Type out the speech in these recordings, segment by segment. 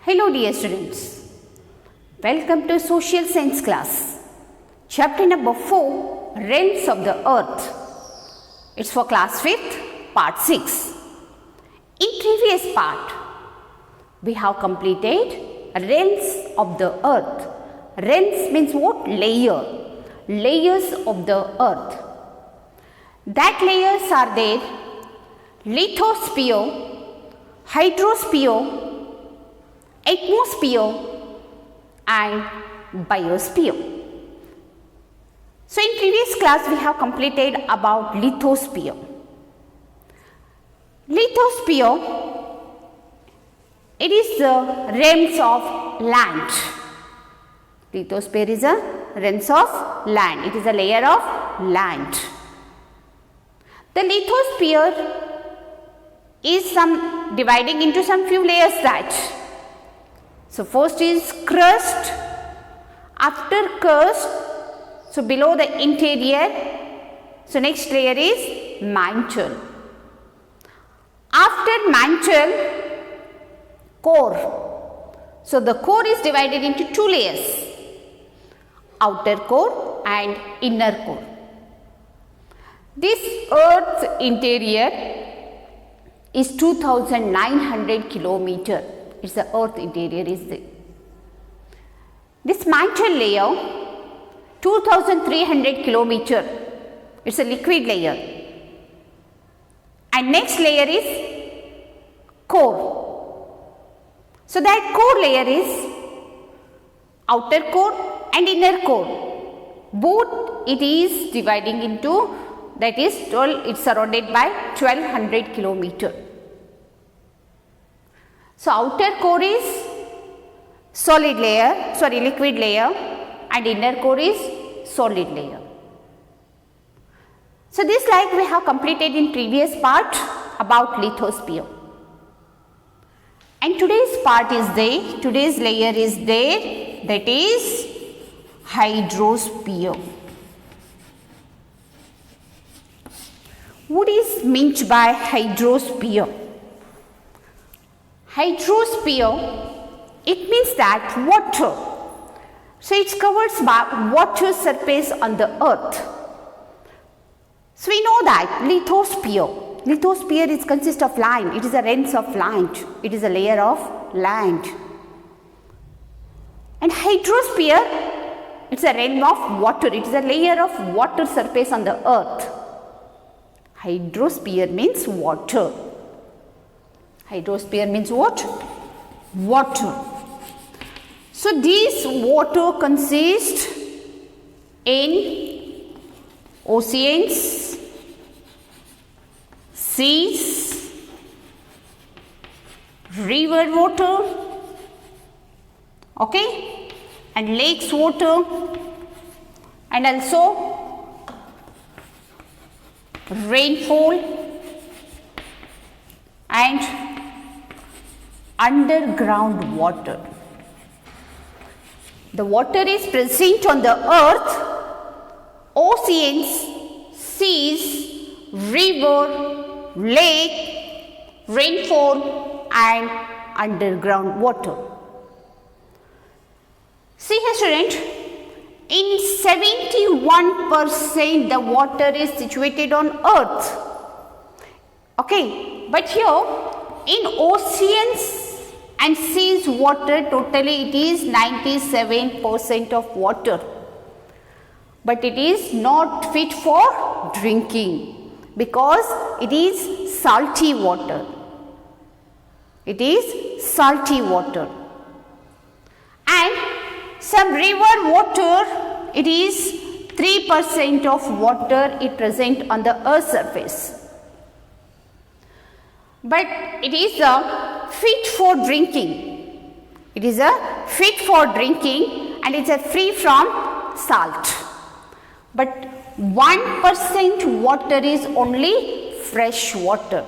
Hello dear students, welcome to social science class. Chapter number 4, Realms of the Earth. It's for class 5th, part 6. In previous part, we have completed realms of the earth. Realms means what? Layer. Layers of the earth. That layers are there: lithosphere, hydrosphere, atmosphere and biosphere. So in previous class we have completed about lithosphere. Lithosphere, it is the realms of land. Lithosphere is a realms of land. It is a layer of land. The lithosphere is dividing into some few layers that. So first is crust. After crust, so below the interior, so next layer is mantle. After mantle, core. So the core is divided into two layers: outer core and inner core. This Earth's interior is 2,900 kilometer. It's the Earth interior is there. This mantle layer, 2,300 kilometer. It's a liquid layer. And next layer is core. So that core layer is outer core and inner core. Both it is dividing into, that is, it's surrounded by 1,200 kilometer. So outer core is liquid layer, and inner core is solid layer. So this like we have completed in previous part about lithosphere. And today's part is there, today's layer is there, that is hydrosphere. What is meant by hydrosphere? Hydrosphere, it means that water. So it covers by water surface on the earth. So we know that lithosphere is consists of land. It is a realms of land. It is a layer of land. And hydrosphere, it's a realm of water. It is a layer of water surface on the earth. Hydrosphere means water. Hydrosphere means what? Water. So this water consists in oceans, seas, river water, okay, and lakes water, and also rainfall and underground water. The water is present on the earth, oceans, seas, river, lake, rainfall and underground water. See here student, in 71% the water is situated on earth. Okay, but here in oceans and seas water, totally it is 97% of water, but it is not fit for drinking because it is salty water. It is salty water. And some river water, it is 3% of water is present on the earth's surface. But it is fit for drinking. It is fit for drinking and it is free from salt. But 1% water is only fresh water.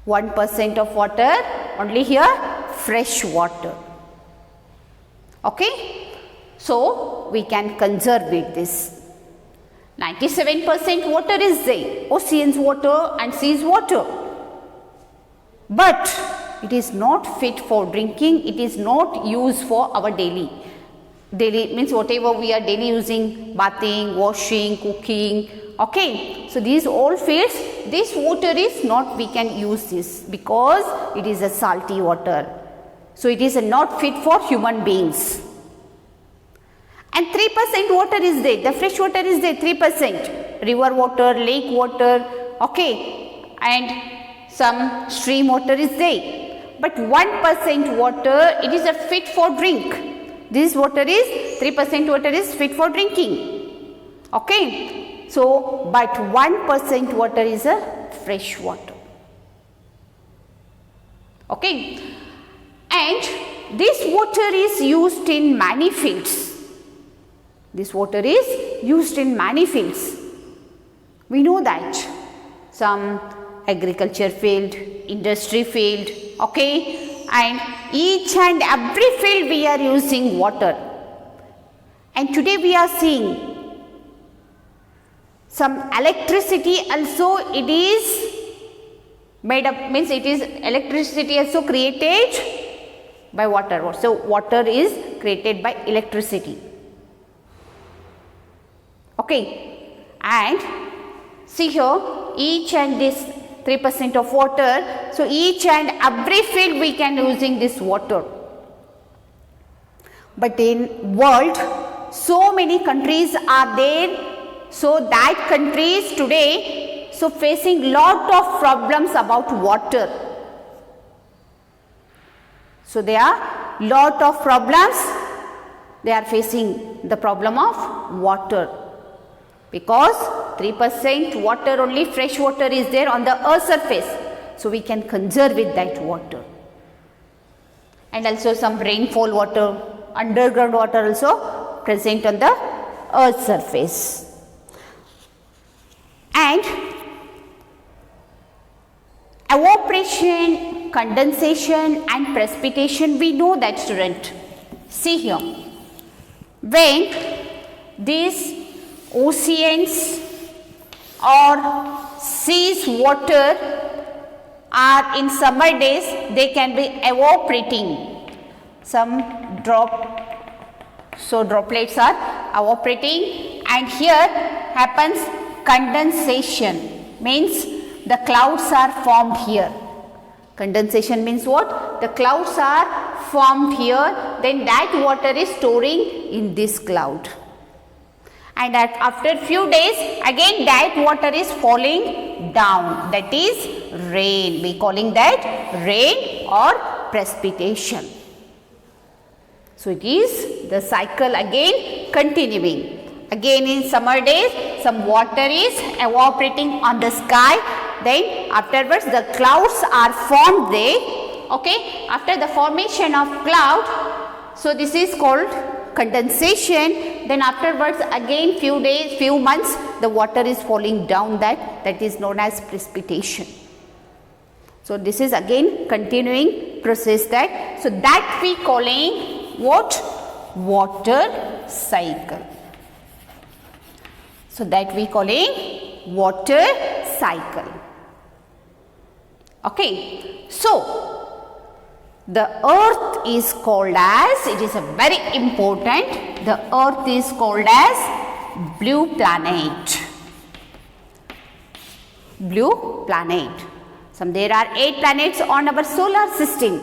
1% of water only here fresh water. Okay. So we can conserve with this. 97% water is there, oceans water and seas water. But it is not fit for drinking, it is not used for our daily means whatever we are daily using, bathing, washing, cooking. Okay, so these all fields, this water is not, we can use this because it is a salty water. So it is not fit for human beings. And 3% water is there, the fresh water is there, 3%, river water, lake water, okay, and some stream water is there. But 1% water, it is a fit for drink. This water is, 3% water is fit for drinking. Okay. So, but 1% water is a fresh water. Okay. And this water is used in many fields. This water is used in many fields. We know that. Some agriculture field, industry field, okay. And each and every field we are using water. And today we are seeing some electricity also, it is made up, means it is electricity also created by water. So water is created by electricity. Okay. And see here, each and this 3% of water. So each and every field we can using this water. But in world, so many countries are there. So that countries today, so facing lot of problems about water. So there are lot of problems. They are facing the problem of water. Because 3% water, only fresh water is there on the earth surface. So we can conserve with that water. And also some rainfall water, underground water also present on the earth surface. And evaporation, condensation and precipitation, we know that, student. See here, when these oceans or seas water are in summer days, they can be evaporating. Some droplets are evaporating, and here happens condensation, means the clouds are formed here. Condensation means what? The clouds are formed here, then that water is storing in this cloud. And after few days, again that water is falling down. That is rain. We calling that rain or precipitation. So it is the cycle again continuing. Again in summer days, some water is evaporating on the sky. Then afterwards the clouds are formed there. Okay. After the formation of cloud, so this is called condensation. Then afterwards again few days, few months, the water is falling down, that is known as precipitation. So this is again continuing process that. So that we calling what? Water cycle. So that we calling water cycle. Okay. So the earth is called as, it is a very important, the earth is called as blue planet. Blue planet. There are 8 planets on our solar system.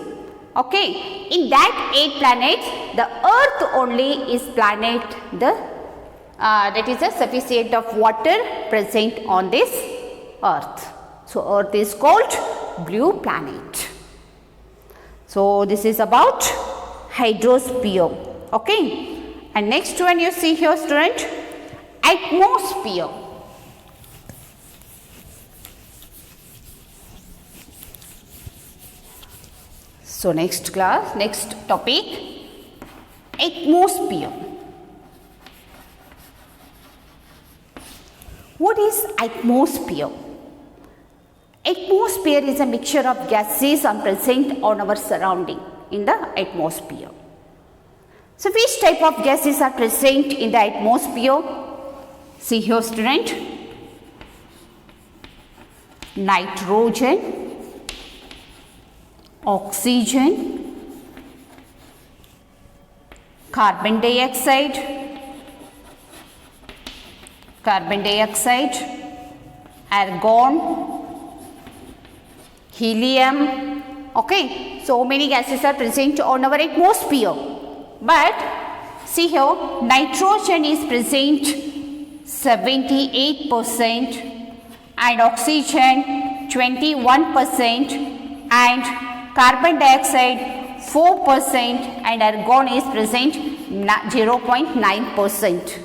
Okay. In that 8 planets, the earth only is planet, that is a sufficient of water present on this earth. So earth is called blue planet. So this is about hydrosphere. Okay. And next one you see here, student, atmosphere. So next class, next topic, atmosphere. What is atmosphere? Atmosphere is a mixture of gases present on our surrounding in the atmosphere. So which type of gases are present in the atmosphere? See here, student. Nitrogen, oxygen, carbon dioxide, argon, helium. Okay, so many gases are present on our atmosphere, but see here, nitrogen is present 78% and oxygen 21% and carbon dioxide 4% and argon is present 0.9%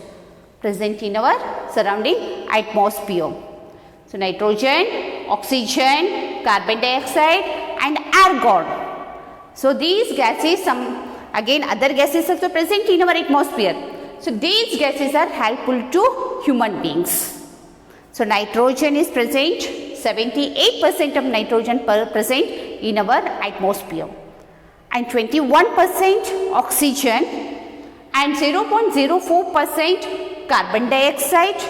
present in our surrounding atmosphere. So nitrogen, oxygen, carbon dioxide and argon. So these gases, other gases also present in our atmosphere. So these gases are helpful to human beings. So nitrogen is present, 78% of nitrogen present in our atmosphere and 21% oxygen and 0.04% carbon dioxide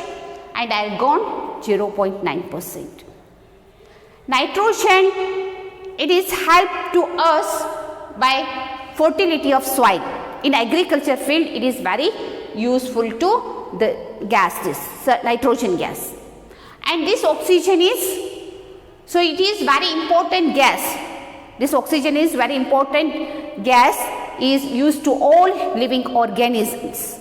and argon 0.9%. Nitrogen, it is help to us by fertility of soil. In agriculture field, it is very useful to the gas, this nitrogen gas. And this oxygen is, so it is very important gas. This oxygen is very important gas, is used to all living organisms.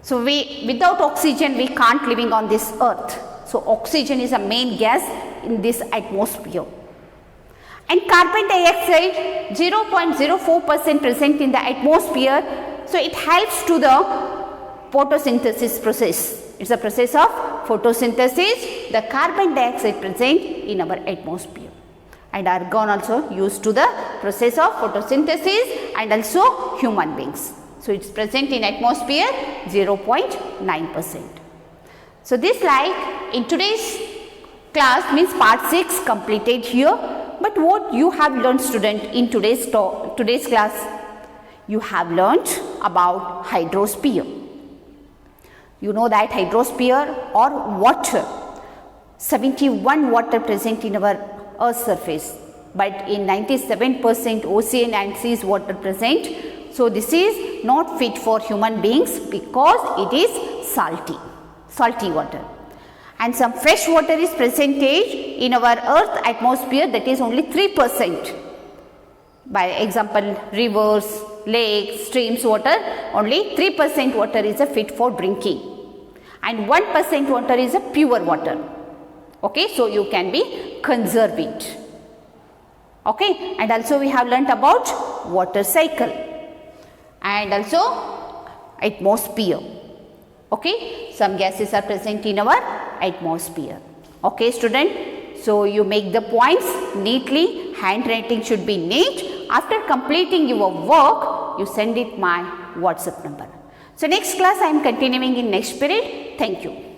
So without oxygen we can't living on this earth. So oxygen is a main gas in this atmosphere. And carbon dioxide 0.04% present in the atmosphere. So it helps to the photosynthesis process. It's a process of photosynthesis. The carbon dioxide present in our atmosphere. And argon also used to the process of photosynthesis and also human beings. So it's present in atmosphere 0.9%. So this in today's class means part 6 completed here. But what you have learned, student, in today's class? You have learned about hydrosphere. You know that hydrosphere or water, 71 water present in our earth's surface, but in 97% ocean and seas water present. So this is not fit for human beings because it is salty water. And some fresh water is percentage in our earth atmosphere, that is only 3%. By example, rivers, lakes, streams water, only 3% water is a fit for drinking and 1% water is a pure water. Okay, so you can be conserve it. Okay, and also we have learnt about water cycle and also atmosphere. Okay, some gases are present in our atmosphere. Okay, student, so you make the points neatly, handwriting should be neat. After completing your work, you send it my WhatsApp number. So next class I am continuing in next period. Thank you.